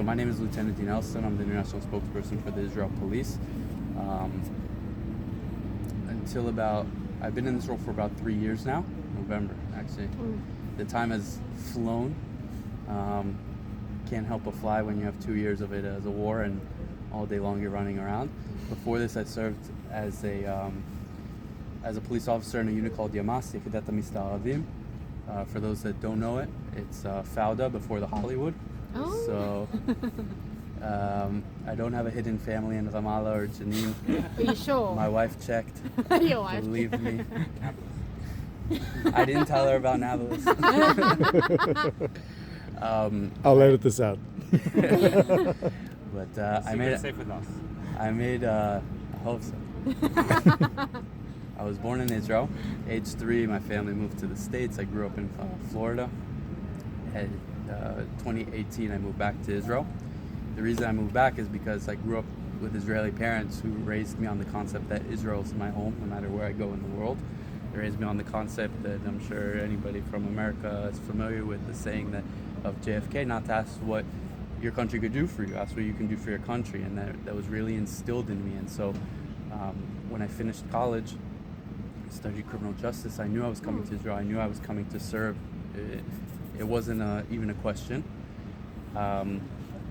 So my name is Lieutenant Dean Elsdunne. I'm the international spokesperson for the Israel Police. I've been in this role for about 3 years now. November, actually. The time has flown. Can't help but fly when you have 2 years of it as a war and all day long you're running around. Before this, I served as a police officer in a unit called Yamas, for those that don't know it, it's Fauda before the Hollywood. Oh. So I don't have a hidden family in Ramallah or Jenin. Are you sure? My wife checked. Your wife. Believe me. I didn't tell her about Nablus. I'll edit this out. But I hope so. I was born in Israel. Age 3, my family moved to the States. I grew up in Florida. At 2018, I moved back to Israel. The reason I moved back is because I grew up with Israeli parents who raised me on the concept that Israel is my home, no matter where I go in the world. They raised me on the concept that I'm sure anybody from America is familiar with, the saying that of JFK, not to ask what your country could do for you, ask what you can do for your country, and that was really instilled in me. And so when I finished college, I studied criminal justice. I knew I was coming to Israel. I knew I was coming to serve. It wasn't even a question.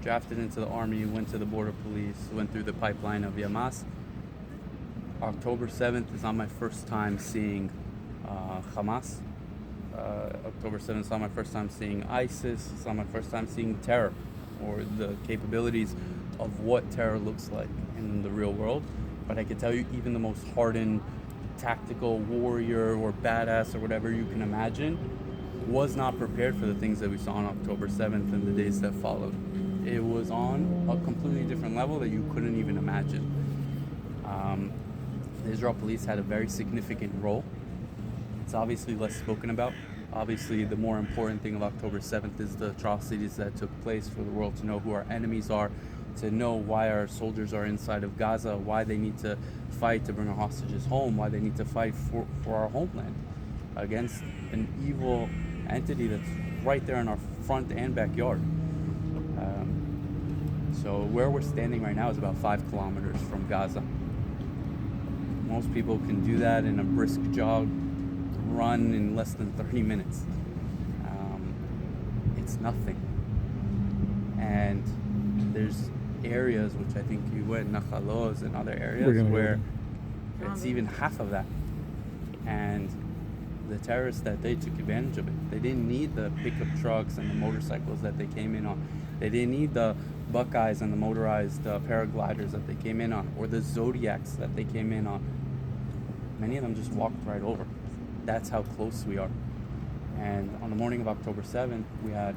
Drafted into the army, went to the border police, went through the pipeline of Yamas. October 7th is not my first time seeing Hamas. October 7th is not my first time seeing ISIS. It's not my first time seeing terror or the capabilities of what terror looks like in the real world. But I can tell you, even the most hardened tactical warrior or badass or whatever you can imagine was not prepared for the things that we saw on October 7th and the days that followed. It was on a completely different level that you couldn't even imagine. The Israel police had a very significant role. It's obviously less spoken about. Obviously, the more important thing of October 7th is the atrocities that took place, for the world to know who our enemies are, to know why our soldiers are inside of Gaza, why they need to fight to bring our hostages home, why they need to fight for our homeland against an evil entity that's right there in our front and backyard. So where we're standing right now is about 5 kilometers from Gaza. Most people can do that in a brisk jog, run in less than 30 minutes. It's nothing. And there's areas, which I think you went, Nachalos and other areas, where it's even half of that. And the terrorists that they took advantage of it. They didn't need the pickup trucks and the motorcycles that they came in on. They didn't need the Buckeyes and the motorized paragliders that they came in on, or the Zodiacs that they came in on. Many of them just walked right over. That's how close we are. And on the morning of October 7th, we had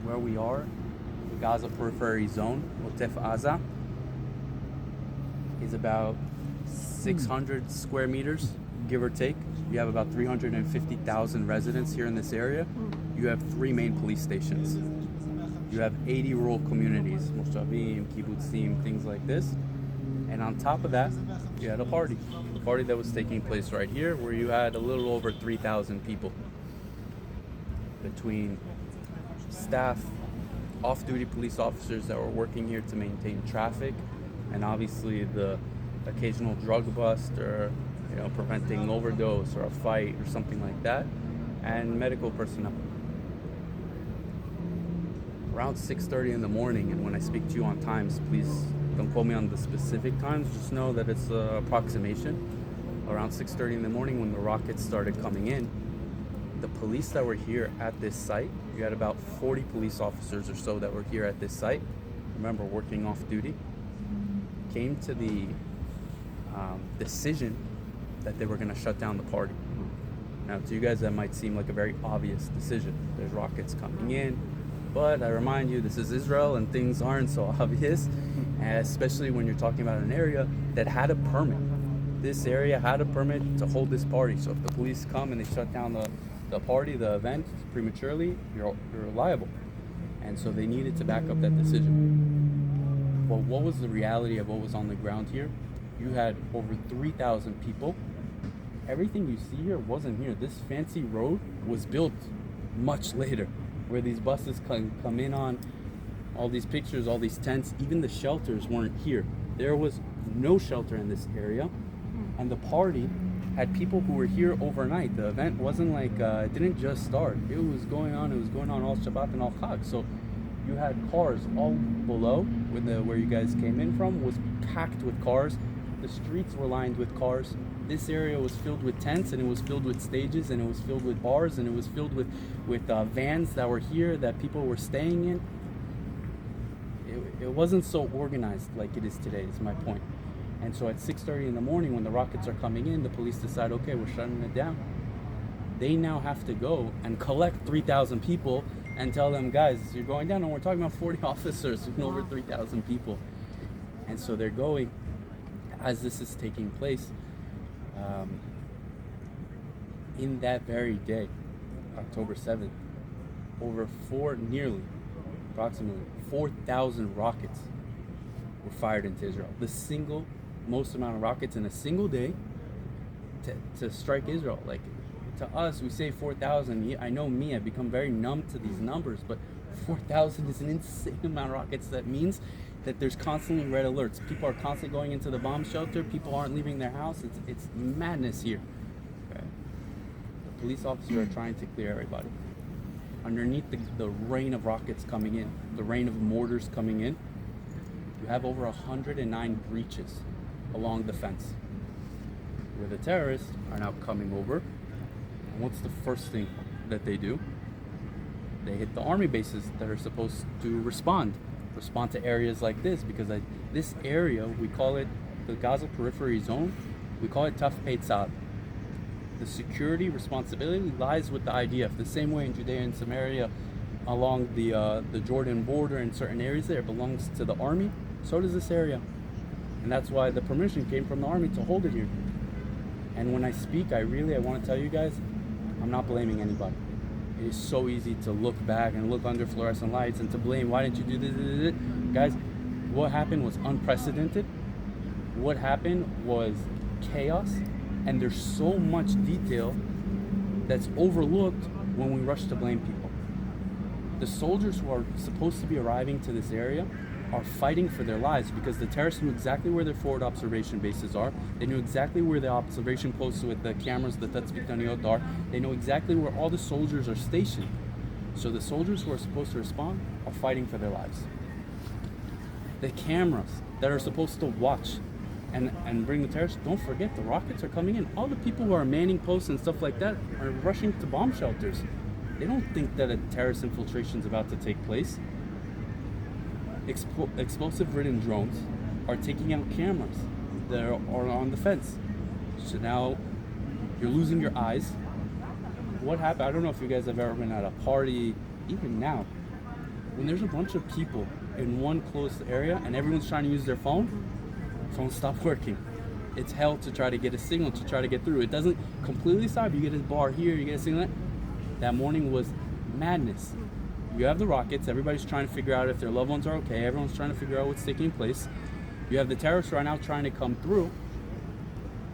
where we are, the Gaza periphery zone, Otef Aza, is about 600 square meters, give or take. You have about 350,000 residents here in this area. You have 3 main police stations. You have 80 rural communities, moshavim, kibbutzim, things like this. And on top of that, you had a party that was taking place right here, where you had a little over 3,000 people between staff, off-duty police officers that were working here to maintain traffic, and obviously the occasional drug bust or preventing overdose or a fight or something like that, and medical personnel. Around 6:30 in the morning, and when I speak to you on times, please don't quote me on the specific times, just know that it's an approximation. Around 6:30 in the morning, when the rockets started coming in, the police that were here at this site, you had about 40 police officers or so that were here at this site, remember, working off duty, came to the decision that they were going to shut down the party. Now, to you guys, that might seem like a very obvious decision. There's rockets coming in, but I remind you, this is Israel and things aren't so obvious, especially when you're talking about an area that had a permit. This area had a permit to hold this party, so if the police come and they shut down the party, the event, prematurely, you're liable. And so they needed to back up that decision. But what was the reality of what was on the ground here? You had over 3,000 people. Everything you see here wasn't here. This fancy road was built much later, where these buses come in on. all these pictures, all these tents, even the shelters weren't here. There was no shelter in this area, and the party had people who were here overnight. The event wasn't like, it didn't just start. It was going on all Shabbat and all Chag. So you had cars all below, where you guys came in from, was packed with cars. The streets were lined with cars. This area was filled with tents, and it was filled with stages, and it was filled with bars, and it was filled with vans that were here that people were staying in. It wasn't so organized like it is today, is my point. And so at 6:30 in the morning, when the rockets are coming in, the police decide, okay, we're shutting it down. They now have to go and collect 3,000 people and tell them, guys, you're going down, and we're talking about 40 officers and over 3,000 people. And so they're going, as this is taking place, in that very day, October 7th, approximately 4,000 rockets were fired into Israel. The single most amount of rockets in a single day to strike Israel. Like, to us, we say 4,000. I know me, I've become very numb to these numbers, but 4,000 is an insane amount of rockets. That means that there's constantly red alerts. People are constantly going into the bomb shelter. People aren't leaving their house. It's madness here. Okay. The police officers are trying to clear everybody. Underneath the rain of rockets coming in, the rain of mortars coming in, you have over 109 breaches along the fence, where the terrorists are now coming over. And what's the first thing that they do? They hit the army bases that are supposed to respond to areas like this, because this area, we call it the Gaza Periphery Zone, we call it Taf Peitzad. The security responsibility lies with the IDF. The same way in Judea and Samaria, along the Jordan border in certain areas there, it belongs to the army. So does this area. And that's why the permission came from the army to hold it here. And when I speak, I want to tell you guys, I'm not blaming anybody. It is so easy to look back and look under fluorescent lights and to blame, why didn't you do this? Guys, what happened was unprecedented. What happened was chaos. And there's so much detail that's overlooked when we rush to blame people. The soldiers who are supposed to be arriving to this area are fighting for their lives, because the terrorists knew exactly where their forward observation bases are. They knew exactly where the observation posts with the cameras, the Tatzpitaniyot are. They know exactly where all the soldiers are stationed. So the soldiers who are supposed to respond are fighting for their lives. The cameras that are supposed to watch and bring the terrorists, don't forget, the rockets are coming in. All the people who are manning posts and stuff like that are rushing to bomb shelters. They don't think that a terrorist infiltration is about to take place. Explosive-ridden drones are taking out cameras that are on the fence. So now you're losing your eyes. What happened? I don't know if you guys have ever been at a party, even now, when there's a bunch of people in one closed area and everyone's trying to use their phone, phones stop working. It's hell to try to get a signal, to try to get through. It doesn't completely stop. You get a bar here, you get a signal. That morning was madness. You have the rockets, everybody's trying to figure out if their loved ones are okay, everyone's trying to figure out what's taking place. You have the terrorists right now trying to come through,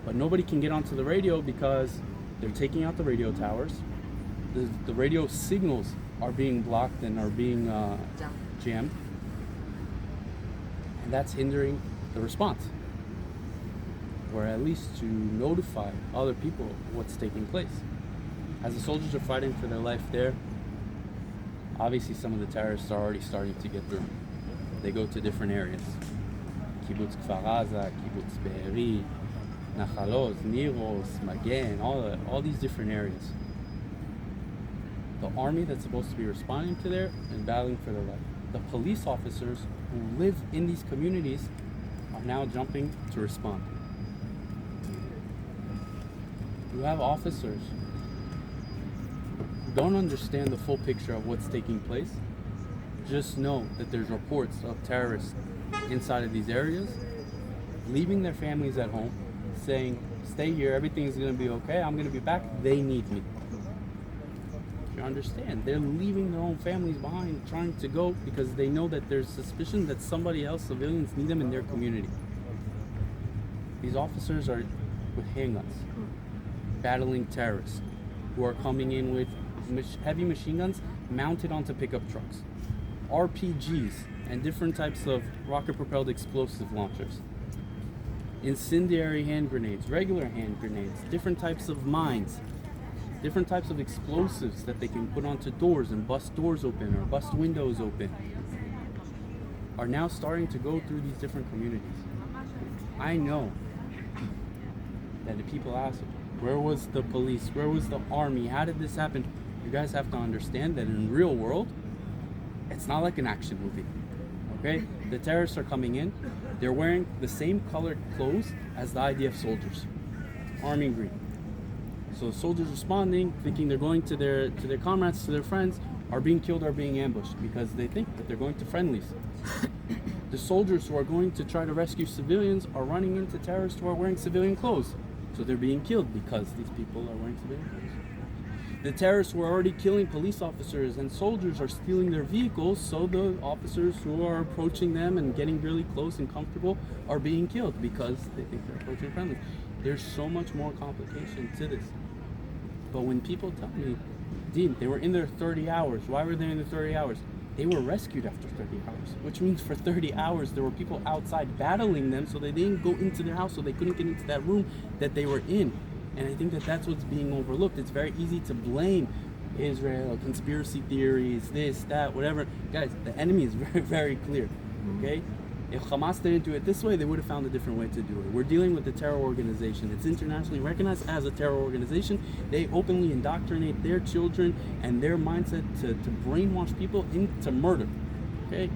but nobody can get onto the radio because they're taking out the radio towers. The radio signals are being blocked and are being jammed. And that's hindering the response, or at least to notify other people what's taking place. As the soldiers are fighting for their life there, obviously some of the terrorists are already starting to get through. They go to different areas. Kibbutz Kfar Aza, Kibbutz Be'eri, Nachalos, Niros, Magen, all these different areas. The army that's supposed to be responding to there is battling for their life. The police officers who live in these communities are now jumping to respond. You have officers who don't understand the full picture of what's taking place. Just know that there's reports of terrorists inside of these areas, leaving their families at home, saying, stay here, everything's going to be okay, I'm going to be back, they need me. You understand? They're leaving their own families behind, trying to go because they know that there's suspicion that somebody else, civilians, need them in their community. These officers are with handguns, battling terrorists who are coming in with heavy machine guns mounted onto pickup trucks. RPGs and different types of rocket-propelled explosive launchers, incendiary hand grenades, regular hand grenades, different types of mines, different types of explosives that they can put onto doors and bust doors open or bust windows open, are now starting to go through these different communities. I know that if people ask, where was the police? Where was the army? How did this happen? You guys have to understand that in the real world, it's not like an action movie. Okay? The terrorists are coming in. They're wearing the same colored clothes as the IDF soldiers. Army green. So the soldiers responding, thinking they're going to their comrades, to their friends, are being killed or being ambushed because they think that they're going to friendlies. The soldiers who are going to try to rescue civilians are running into terrorists who are wearing civilian clothes. So they're being killed because these people are wearing civilian clothes. The terrorists who are already killing police officers and soldiers are stealing their vehicles, so the officers who are approaching them and getting really close and comfortable are being killed because they think they're approaching friendlies. There's so much more complication to this. But when people tell me, Dean, they were in there 30 hours. Why were they in there 30 hours? They were rescued after 30 hours, which means for 30 hours there were people outside battling them, so they didn't go into their house, so they couldn't get into that room that they were in. And I think that that's what's being overlooked. It's very easy to blame Israel, conspiracy theories, this, that, whatever. Guys, the enemy is very, very clear, okay? If Hamas didn't do it this way, they would have found a different way to do it. We're dealing with a terror organization. It's internationally recognized as a terror organization. They openly indoctrinate their children and their mindset to brainwash people into murder. Okay?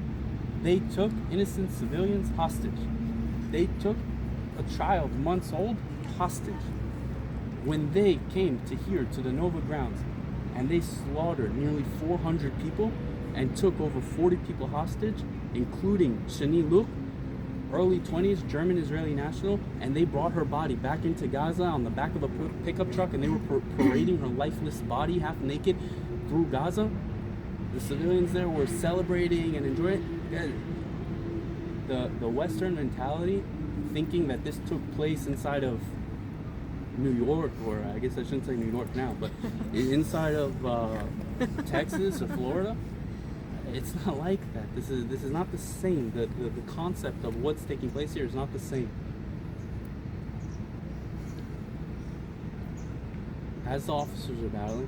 They took innocent civilians hostage. They took a child, months old, hostage. When they came to here, to the Nova grounds, and they slaughtered nearly 400 people and took over 40 people hostage, including Shani Luke, early 20s, German-Israeli national, and they brought her body back into Gaza on the back of a pickup truck, and they were parading her lifeless body, half naked, through Gaza. The civilians there were celebrating and enjoying it. The Western mentality, thinking that this took place inside of New York, or I guess I shouldn't say New York now, but inside of Texas or Florida, it's not like that. This is not the same. The concept of what's taking place here is not the same. As the officers are battling,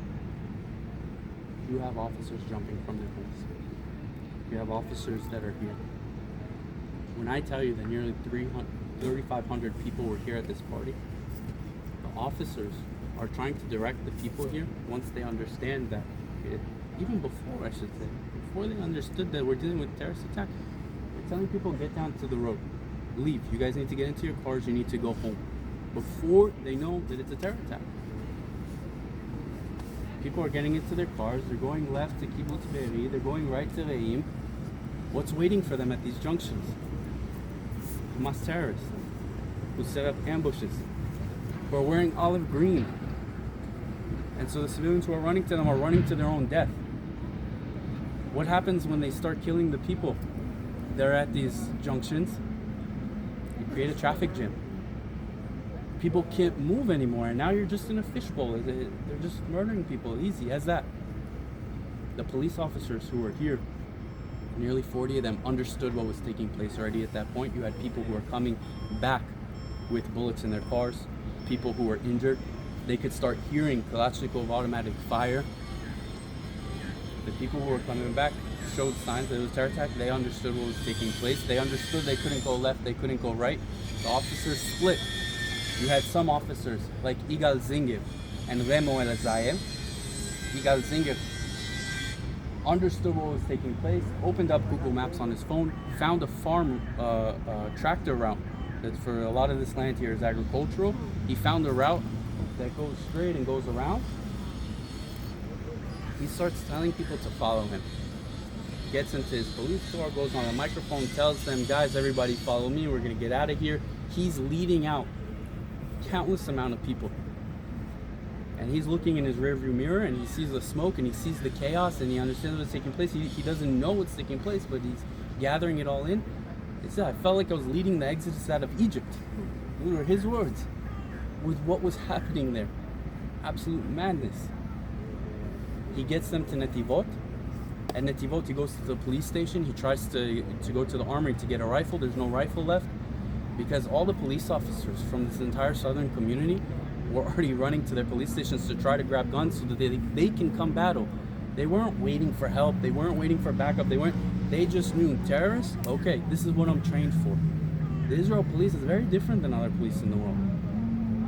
you have officers jumping from their homes. You have officers that are here. When I tell you that nearly 3,500 people were here at this party, the officers are trying to direct the people here once they understand that even before, I should say, before they understood that we're dealing with a terrorist attack, we're telling people, get down to the road. Leave. You guys need to get into your cars. You need to go home. Before they know that it's a terror attack. People are getting into their cars. They're going left to Kibbutz Be'eri. They're going right to Re'im. What's waiting for them at these junctions? Hamas terrorists who set up ambushes, who are wearing olive green. And so the civilians who are running to them are running to their own death. What happens when they start killing the people? They're at these junctions. You create a traffic jam. People can't move anymore, and now you're just in a fishbowl. They're just murdering people, easy as that. The police officers who were here, nearly 40 of them, understood what was taking place already at that point. You had people who were coming back with bullets in their cars, people who were injured. They could start hearing Kalashnikov automatic fire. The people who were coming back showed signs that it was a terror attack. They understood what was taking place. They understood they couldn't go left, they couldn't go right. The officers split. You had some officers like Igal Zinger and Remo Elazayel. Igal Zinger understood what was taking place, opened up Google Maps on his phone, found a farm tractor route that for a lot of this land here is agricultural. He found a route that goes straight and goes around. He starts telling people to follow him. Gets into his police car, goes on a microphone, tells them, guys, everybody follow me, we're gonna get out of here. He's leading out countless amount of people. And he's looking in his rearview mirror and he sees the smoke and he sees the chaos and he understands what's taking place. He doesn't know what's taking place, but he's gathering it all in. He said, I felt like I was leading the exodus out of Egypt. Those were his words. With what was happening there. Absolute madness. He gets them to Netivot, At Netivot, he goes to the police station. He tries to go to the armory to get a rifle. There's no rifle left because all the police officers from this entire southern community were already running to their police stations to try to grab guns so that they can come battle. They weren't waiting for help. They weren't waiting for backup. They just knew terrorists. Okay, this is what I'm trained for. The Israel police is very different than other police in the world.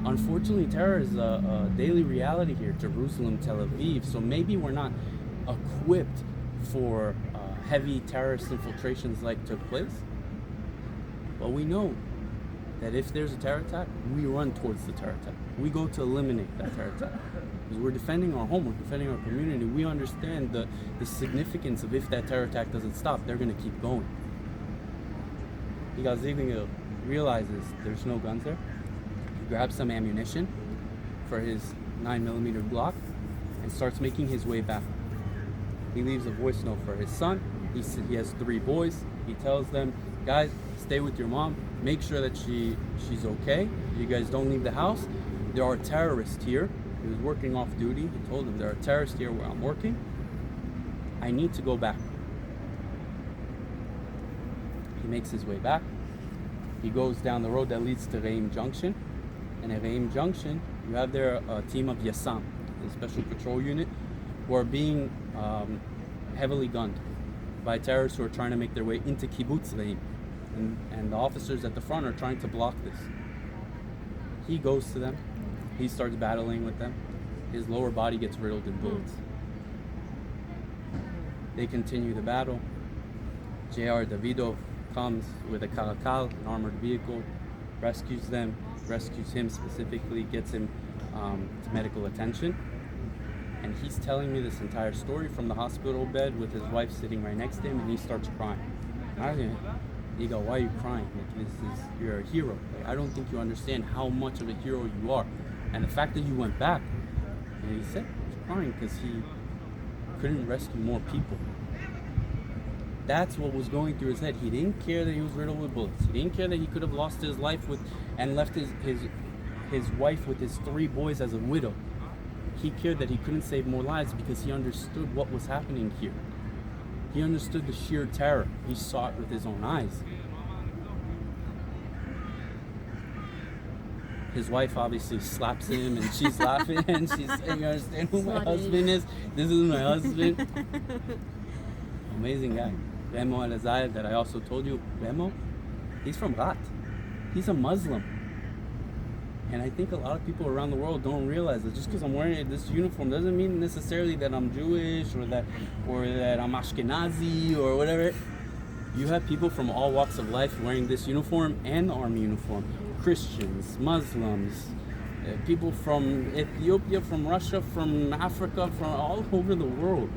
Unfortunately, terror is a daily reality here. Jerusalem, Tel Aviv. So maybe we're not equipped for heavy terrorist infiltrations like took place. But we know that if there's a terror attack, we run towards the terror attack. We go to eliminate that terror attack. Because we're defending our home, we're defending our community. We understand the significance of if that terror attack doesn't stop, they're going to keep going. Yigal Ziegler realizes there's no guns there. He grabs some ammunition for his 9mm Glock and starts making his way back. He leaves a voice note for his son. He has 3 boys. He tells them, guys, stay with your mom. Make sure that she's okay. You guys don't leave the house. There are terrorists here. He was working off duty. He told them there are terrorists here where I'm working. I need to go back. He makes his way back. He goes down the road that leads to Reim Junction. And at Reim Junction, you have there a team of Yassam, the special patrol unit, who are being heavily gunned by terrorists who are trying to make their way into Kibbutz Reim. And the officers at the front are trying to block this. He goes to them. He starts battling with them. His lower body gets riddled in bullets. They continue the battle. J.R. Davidov comes with a Karakal, an armored vehicle, rescues them, rescues him specifically, gets him to medical attention. And he's telling me this entire story from the hospital bed with his wife sitting right next to him, and he starts crying. You go, why are you crying? You're a hero. I don't think you understand how much of a hero you are. And the fact that you went back, and he said he was crying because he couldn't rescue more people. That's what was going through his head. He didn't care that he was riddled with bullets. He didn't care that he could have lost his life and left his wife with his 3 boys as a widow. He cared that he couldn't save more lives because he understood what was happening here. He understood the sheer terror. He saw it with his own eyes. His wife obviously slaps him and she's laughing and she's saying, you understand who my husband is? This is my husband. Amazing guy. Remo Elazar, that I also told you, Remo, he's from Rat. He's a Muslim. And I think a lot of people around the world don't realize that just because I'm wearing this uniform doesn't mean necessarily that I'm Jewish or that I'm Ashkenazi or whatever. You have people from all walks of life wearing this uniform and the army uniform. Christians, Muslims, people from Ethiopia, from Russia, from Africa, from all over the world.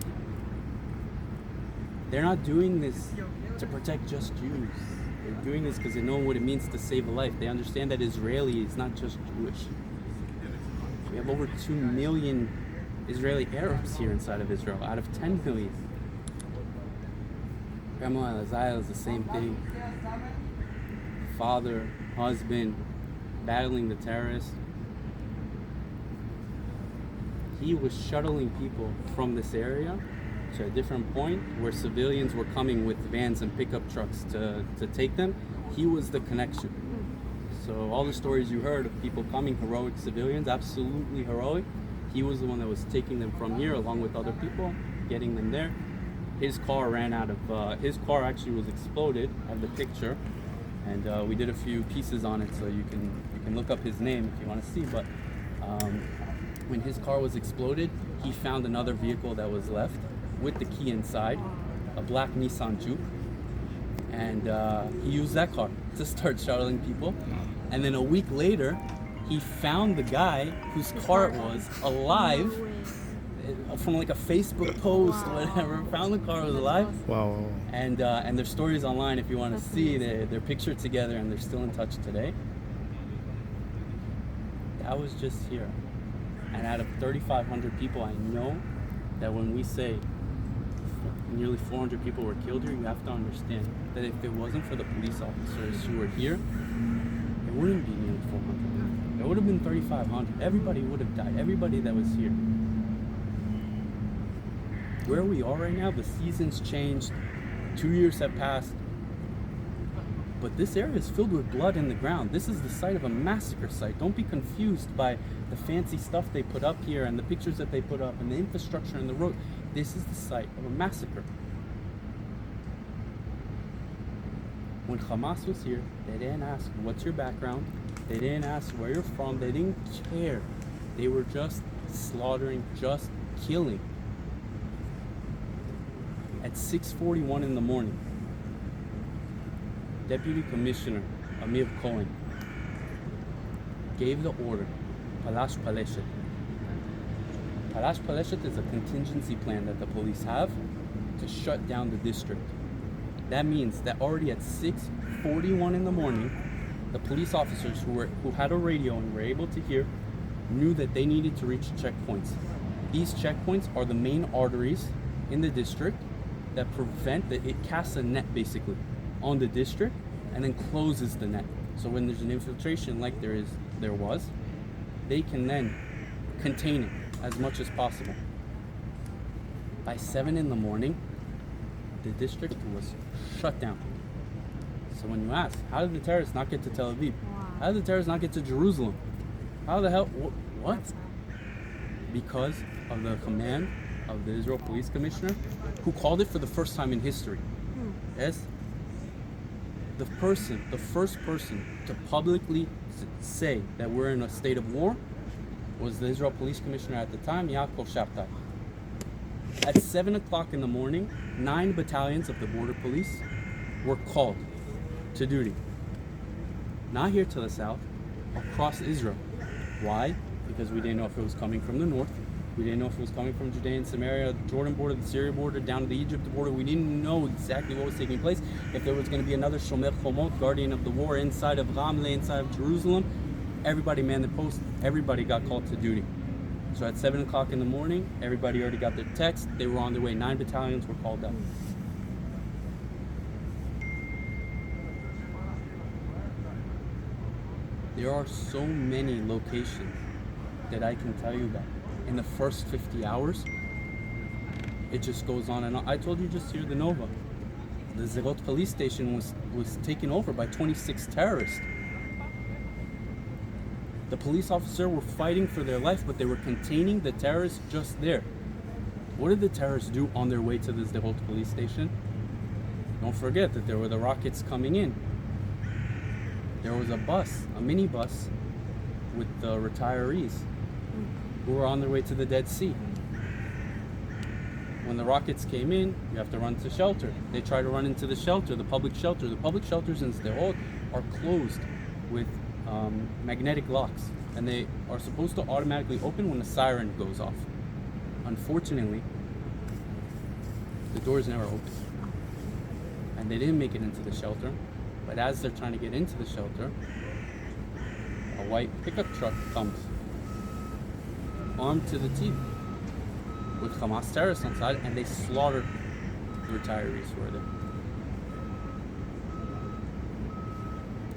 They're not doing this to protect just Jews. They're doing this because they know what it means to save a life. They understand that Israeli is not just Jewish. We have over 2 million Israeli Arabs here inside of Israel, out of 10 million. Remo Elazar is the same thing. Father, husband, battling the terrorists. He was shuttling people from this area to a different point where civilians were coming with vans and pickup trucks to take them. He was the connection. So all the stories you heard of people coming, heroic civilians, absolutely heroic. He was the one that was taking them from here along with other people, getting them there. His car ran out of, his car actually was exploded. I have the picture. And we did a few pieces on it, so you can look up his name if you want to see. But when his car was exploded, he found another vehicle that was left with the key inside, a black Nissan Juke, and he used that car to start shuttling people. And then a week later, he found the guy whose car it was alive from like a Facebook post or whatever. Found the car was alive. Wow. And their stories online if you want to see. They're pictured together and they're still in touch today. That was just here. And out of 3,500 people, I know that when we say nearly 400 people were killed here, you have to understand that if it wasn't for the police officers who were here, it wouldn't be nearly 400. It would have been 3,500. Everybody would have died. Everybody that was here. Where we are right now, the season's changed. 2 years have passed. But this area is filled with blood in the ground. This is the site of a massacre site. Don't be confused by the fancy stuff they put up here and the pictures that they put up and the infrastructure and the road. This is the site of a massacre. When Hamas was here, they didn't ask, what's your background? They didn't ask where you're from. They didn't care. They were just slaughtering, just killing. At 6:41 in the morning, Deputy Commissioner Amir Cohen gave the order, Palash Paleshet. Palash Paleshet is a contingency plan that the police have to shut down the district. That means that already at 6:41 in the morning, the police officers who had a radio and were able to hear knew that they needed to reach checkpoints. These checkpoints are the main arteries in the district that prevent that it casts a net basically on the district and then closes the net. So when there's an infiltration like there was, they can then contain it as much as possible. By 7 in the morning, the district was shut down. So when you ask, how did the terrorists not get to Tel Aviv? Wow. How did the terrorists not get to Jerusalem? How the hell? What? Because of the command of the Israel Police Commissioner, who called it for the first time in history. Yes? The first person to publicly say that we're in a state of war was the Israel Police Commissioner at the time, Yaakov Shabtai. At 7 o'clock in the morning, 9 battalions of the border police were called to duty. Not here to the south, across Israel. Why? Because we didn't know if it was coming from the north. We didn't know if it was coming from Judea and Samaria, the Jordan border, the Syria border, down to the Egypt border. We didn't know exactly what was taking place. If there was going to be another Shomer Chomot, guardian of the war, inside of Ramle, inside of Jerusalem, everybody manned the post. Everybody got called to duty. So at 7 o'clock in the morning, everybody already got their text. They were on their way. 9 battalions were called out. There are so many locations that I can tell you about. In the first 50 hours, it just goes on and on. I told you just here the Nova. The Zerot police station was taken over by 26 terrorists. The police officers were fighting for their life, but they were containing the terrorists just there. What did the terrorists do on their way to the Zerot police station? Don't forget that there were the rockets coming in. There was a bus, a minibus, with the retirees who were on their way to the Dead Sea. When the rockets came in, you have to run to shelter. They try to run into the shelter, the public shelter. The public shelters in Sderot are closed with magnetic locks, and they are supposed to automatically open when a siren goes off. Unfortunately, the doors never opened, and they didn't make it into the shelter. But as they're trying to get into the shelter, a white pickup truck comes, armed to the teeth, with Hamas terrorists on side, and they slaughtered the retirees who were there.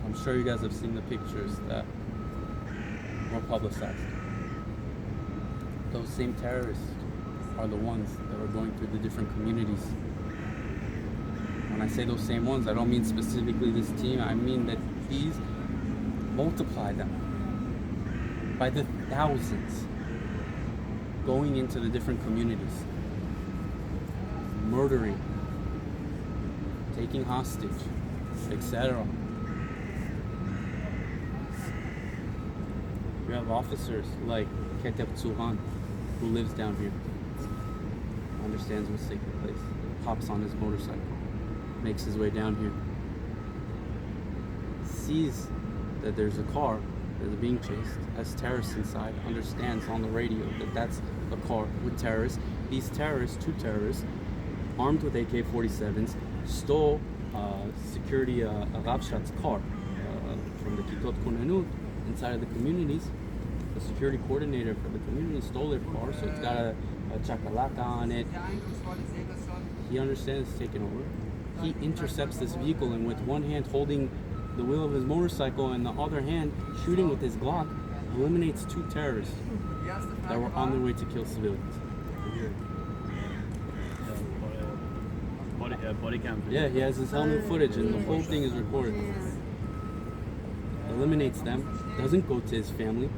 I'm sure you guys have seen the pictures that were publicized. Those same terrorists are the ones that were going through the different communities. When I say those same ones, I don't mean specifically this team. I mean that these, multiply them by the thousands, going into the different communities, murdering, taking hostage, etc. We have officers like Keteb Tzuhan, who lives down here, understands what's taking place, hops on his motorcycle, makes his way down here, sees that there's a car that is being chased, has terrorists inside, understands on the radio that that's a car with terrorists. These terrorists, 2 terrorists, armed with AK-47s, stole security Rabshat's car from the Kitot Konanut inside of the communities. The security coordinator for the community stole their car, so it's got a chakalaka on it. He understands it's taken over. He intercepts this vehicle, and with one hand holding the wheel of his motorcycle and the other hand shooting with his Glock, eliminates 2 terrorists that were on their way to kill civilians. body cam. Yeah, he has his helmet footage, and the whole thing is recorded. Eliminates them, doesn't go to his family.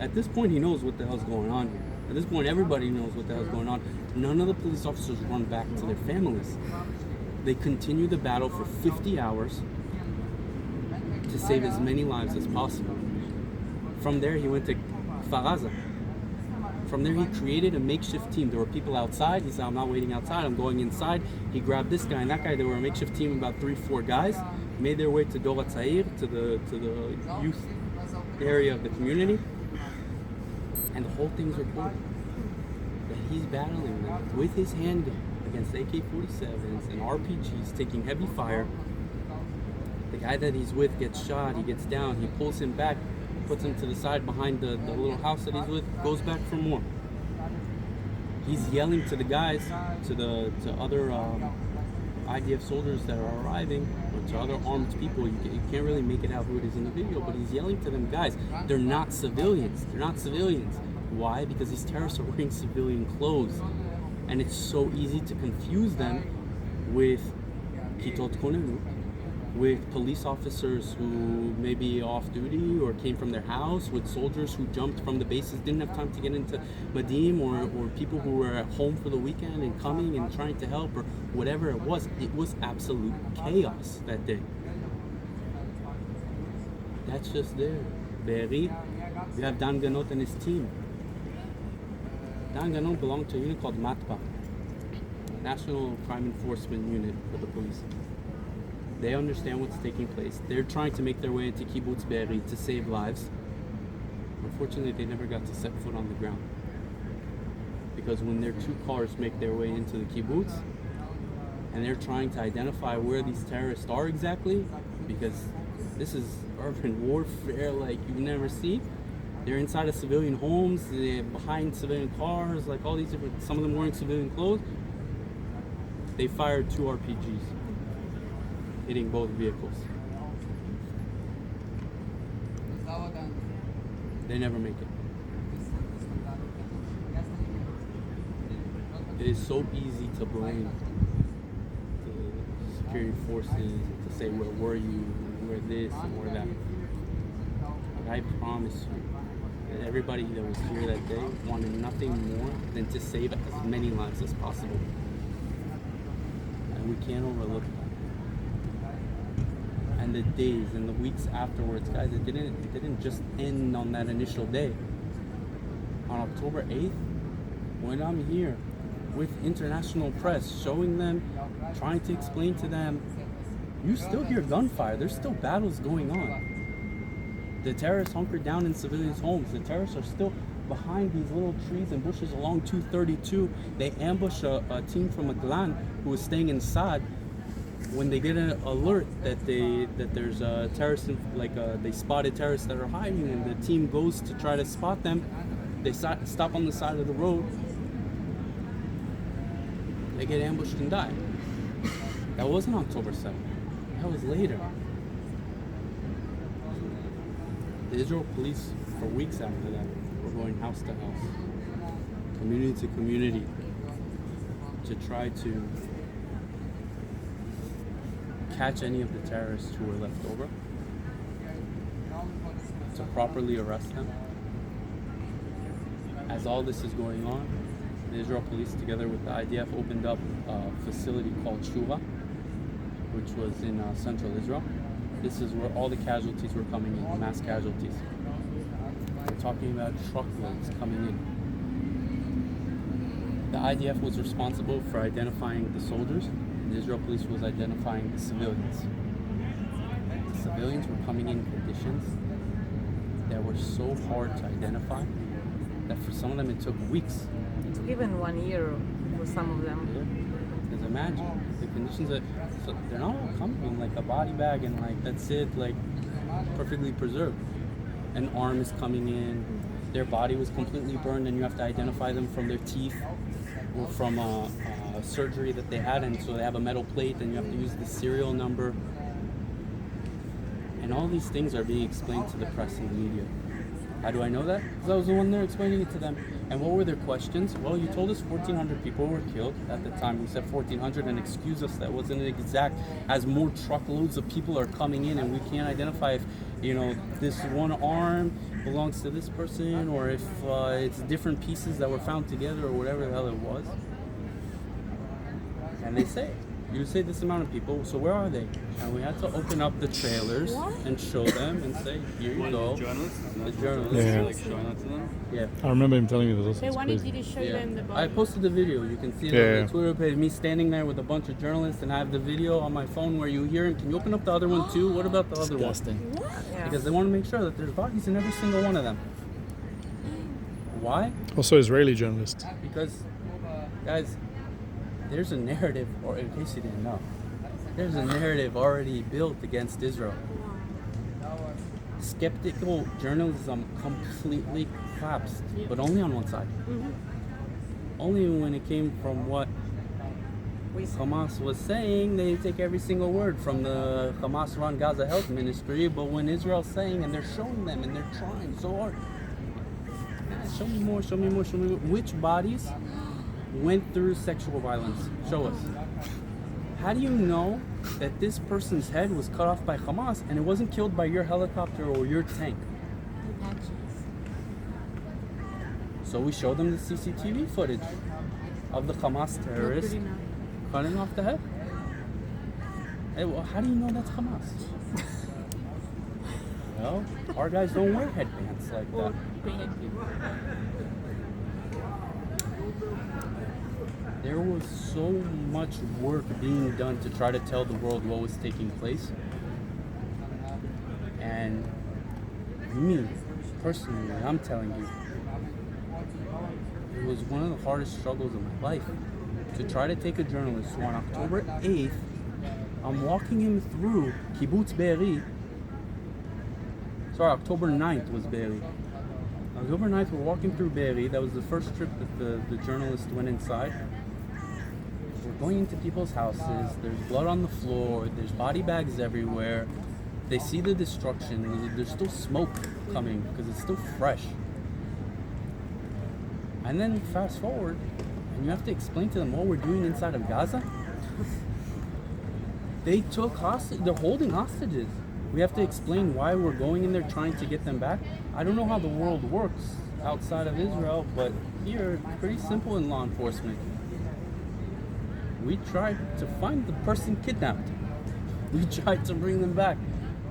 At this point, he knows what the hell's going on here. At this point, everybody knows what the hell's going on. None of the police officers run back to their families. They continue the battle for 50 hours to save as many lives as possible. From there, he went to Fauda. From there, he created a makeshift team. There were people outside. He said, I'm not waiting outside, I'm going inside. He grabbed this guy and that guy. They were a makeshift team, about 3-4 guys. Made their way to Dora Tzair, to the youth area of the community. And the whole thing's recorded. That he's battling them with his handgun against AK-47s and RPGs, taking heavy fire. The guy that he's with gets shot, he gets down, he pulls him back, puts him to the side behind the little house that he's with, goes back for more. He's yelling to the guys, to other IDF soldiers that are arriving, or to other armed people. You can't really make it out who it is in the video, but he's yelling to them, guys, they're not civilians. They're not civilians. Why? Because these terrorists are wearing civilian clothes. And it's so easy to confuse them with kitot konenut, with police officers who may be off duty or came from their house, with soldiers who jumped from the bases, didn't have time to get into Madim, or people who were at home for the weekend and coming and trying to help, or whatever it was. It was absolute chaos that day. That's just there. Be'eri, you have Dan Ganot and his team. Dan Ganot belonged to a unit called MATPA, National Crime Enforcement Unit for the police. They understand what's taking place. They're trying to make their way into Kibbutz Be'eri to save lives. Unfortunately, they never got to set foot on the ground. Because when their two cars make their way into the kibbutz, and they're trying to identify where these terrorists are exactly, because this is urban warfare like you've never seen. They're inside of civilian homes, they're behind civilian cars, like all these different, some of them wearing civilian clothes. They fired 2 RPGs, hitting both vehicles. They never make it. It is so easy to blame the security forces, to say, where were you, where this, and where that. But I promise you, that everybody that was here that day wanted nothing more than to save as many lives as possible. And we can't overlook that. And the days and the weeks afterwards, guys, it didn't just end on that initial day. On October 8th, when I'm here with international press, showing them, trying to explain to them, you still hear gunfire, there's still battles going on. The terrorists hunkered down in civilians' homes. The terrorists are still behind these little trees and bushes along 232. They ambush a team from Maglan who was staying inside. When they get an alert that there's a terrorist, they spotted terrorists that are hiding, and the team goes to try to spot them. They stop on the side of the road. They get ambushed and die. That wasn't October 7th. That was later. The Israel police, for weeks after that, were going house to house, community to community, to try to catch any of the terrorists who were left over, to properly arrest them. As all this is going on, the Israel police, together with the IDF, opened up a facility called Shuva, which was in central Israel. This is where all the casualties were coming in, mass casualties. We're talking about truckloads coming in. The IDF was responsible for identifying the soldiers, and the Israel police was identifying the civilians. The civilians were coming in conditions that were so hard to identify that for some of them it took weeks. It took even 1 year for some of them. Yeah. Because imagine the conditions that, so they're not all coming in like a body bag and like that's it, like perfectly preserved. An arm is coming in, their body was completely burned, and you have to identify them from their teeth or from a surgery that they had, and so they have a metal plate, and you have to use the serial number. And all these things are being explained to the press and the media. How do I know that? Because I was the one there explaining it to them. And what were their questions? Well, you told us 1,400 people were killed at the time. We said 1,400 and excuse us, that wasn't exact, as more truckloads of people are coming in and we can't identify if, this one arm belongs to this person or if it's different pieces that were found together or whatever the hell it was. And they say, you say this amount of people, so where are they? And we had to open up the trailers and show them and say, here you go. The journalists? The journalists. Yeah. Like showing that to them? Yeah. I remember him telling me this. They It's wanted crazy. you to show Yeah. them the body. I posted the video. You can see it on the Twitter page. Me standing there with a bunch of journalists, and I have the video on my phone where you hear him. Can you open up the other one too? What about the other one? Disgusting. Yeah. Because they want to make sure that there's bodies in every single one of them. Why? Also Israeli journalist. Because, guys, there's a narrative, or in case you didn't know, there's a narrative already built against Israel. Skeptical journalism completely collapsed, but only on one side. Only when it came from what Hamas was saying. They take every single word from the Hamas-run Gaza Health Ministry, but when Israel's saying, and they're showing them, and they're trying so hard, show me more, show me more, show me more. Which bodies went through sexual violence? Show us. How do you know that this person's head was cut off by Hamas and it wasn't killed by your helicopter or your tank? So we showed them the CCTV footage of the Hamas terrorists cutting off the head. Hey, well, how do you know that's Hamas? Well, our guys don't wear headbands like that. There was so much work being done to try to tell the world what was taking place. And me, personally, I'm telling you, it was one of the hardest struggles of my life to try to take a journalist who on October 8th, I'm walking him through Kibbutz Be'eri. Sorry, October 9th was Be'eri. October 9th, we're walking through Be'eri. That was the first trip that the journalist went inside. We're going into people's houses. There's blood on the floor. There's body bags everywhere. They see the destruction. There's still smoke coming because it's still fresh. And then fast forward, and you have to explain to them what we're doing inside of Gaza. They took hostage. They're holding hostages. We have to explain why we're going in there trying to get them back. I don't know how the world works outside of Israel, but here it's pretty simple in law enforcement. We tried to find the person kidnapped. We tried to bring them back.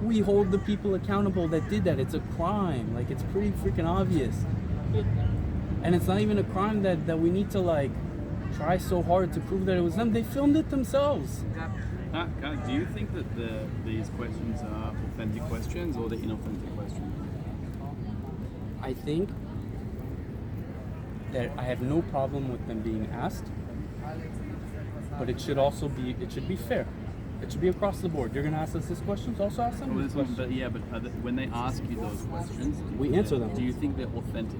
We hold the people accountable that did that. It's a crime. Like, it's pretty freaking obvious. And it's not even a crime that we need to try so hard to prove that it was them. They filmed it themselves. Do you think that these questions are authentic questions or the inauthentic questions? I think that I have no problem with them being asked, but it should be fair. It should be across the board. You're going to ask us these questions, also ask them these questions. But when they ask you those questions, We answer them. Do you think they're authentic?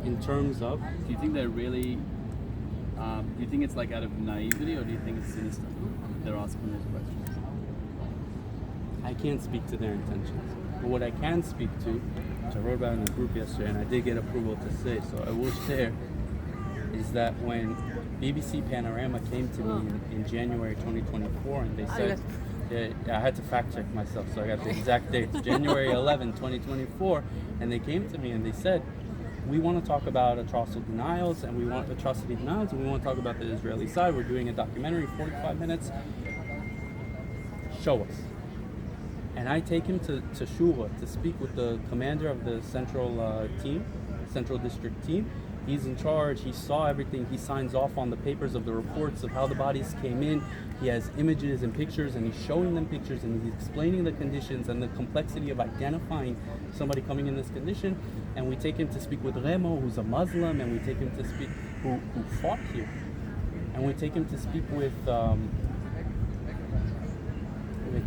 In terms of, Do you think they're really? Do you think it's like out of naivety, or do you think it's sinister? They're asking those questions. I can't speak to their intentions. But what I can speak to, which I wrote about in the group yesterday, and I did get approval to say, so I will share, is that when BBC Panorama came to me in January 2024, and they said, I had to fact check myself, so I got the exact dates, January 11, 2024, and they came to me and they said, we want to talk about atrocity denials, and we want to talk about the Israeli side. We're doing a documentary, 45 minutes. Show us. And I take him to Shura to speak with the commander of the Central District team. He's in charge. He saw everything. He signs off on the papers of the reports of how the bodies came in. He has images and pictures, and he's showing them pictures, and he's explaining the conditions and the complexity of identifying somebody coming in this condition. And we take him to speak with Remo, who's a Muslim, and we take him to speak, who fought here. And we take him to speak with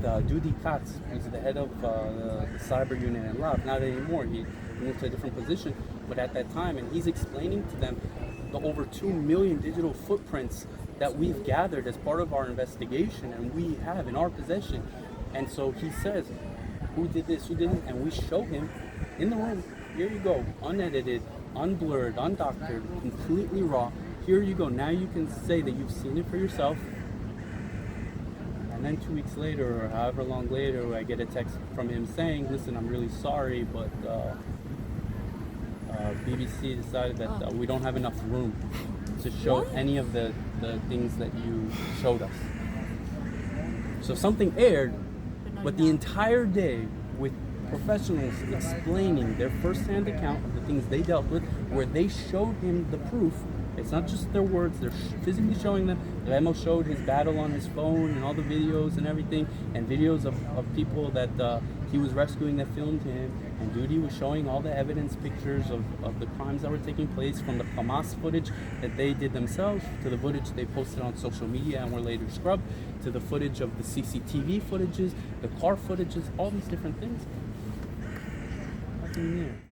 Dudi Katz, who's the head of the cyber unit in Lav. Not anymore. He moved to a different position. But at that time, and he's explaining to them the over 2 million digital footprints that we've gathered as part of our investigation, and we have in our possession. And so he says, who did this, and we show him in the room. Here you go, unedited, unblurred, undoctored, completely raw. Here you go. Now you can say that you've seen it for yourself. And then 2 weeks later, or however long later, I get a text from him saying, "Listen, I'm really sorry, but BBC decided that we don't have enough room to show any of the things that you showed us." So something aired, but the entire day with professionals explaining their first-hand account of the things they dealt with, where they showed him the proof. It's not just their words, they're physically showing them. The memo showed his battle on his phone and all the videos and everything, and videos of people that he was rescuing that filmed him. And Duty was showing all the evidence, pictures of the crimes that were taking place, from the Yamas footage that they did themselves, to the footage they posted on social media and were later scrubbed, to the footage of the CCTV footages, the car footages, all these different things. Nothing there.